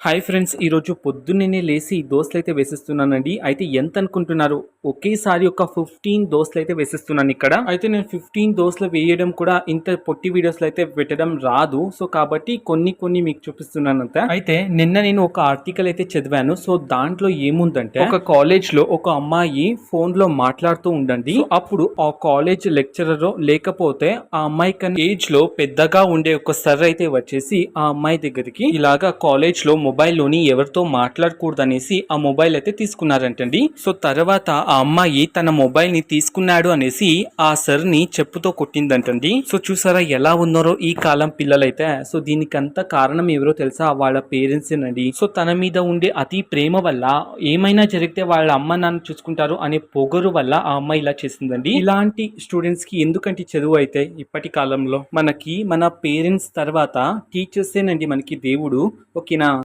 Hi friends, ఈరోజు పొద్దున్నే లేసి దోసలైతే వేసిస్తున్నానండి. అయితే ఎంత అనుకుంటున్నారు? ఒకేసారి ఒక 15 దోసలైతే వేసిస్తున్నాను ఇక్కడ. అయితే నేను 15 దోసలు వేయడం కూడా ఇంత పొట్టి వీడియోస్లో అయితే పెట్టడం రాదు. సో కాబట్టి కొన్ని మీకు చూపిస్తున్నాను అంతే. అయితే నిన్న నేను ఒక ఆర్టికల్ అయితే చదివాను. సో దాంట్లో ఏముందంటే, ఒక కాలేజ్ లో ఒక అమ్మాయి ఫోన్ లో మాట్లాడుతూ ఉండండి. అప్పుడు ఆ కాలేజ్ లెక్చరర్ లేకపోతే ఆ అమ్మాయి కన్నా ఏజ్ లో పెద్దగా ఉండే ఒక సర్ అయితే వచ్చేసి ఆ అమ్మాయి దగ్గరికి ఇలాగా కాలేజ్ లో మొబైల్ లోని ఎవరితో మాట్లాడకూడదు అనేసి ఆ మొబైల్ అయితే తీసుకున్నారంటండి. సో తర్వాత ఆ అమ్మాయి తన మొబైల్ ని తీసుకున్నాడు అనేసి ఆ సర్ ని చెప్పుతో కొట్టిందంటండి. సో చూసారా ఎలా ఉన్నారో ఈ కాలం పిల్లలైతే. సో దీనికంతా కారణం ఎవరో తెలుసా? వాళ్ళ పేరెంట్స్ ఏనండి. సో తన మీద ఉండే అతి ప్రేమ వల్ల ఏమైనా జరిగితే వాళ్ళ అమ్మ నాన్న చూసుకుంటారు అనే పొగరు వల్ల ఆ అమ్మాయి ఇలా చేసిందండి. ఇలాంటి స్టూడెంట్స్ కి ఎందుకంటే చదువు అయితే ఇప్పటి కాలంలో మన పేరెంట్స్ తర్వాత టీచర్సేనండి మనకి దేవుడు. ఓకేనా?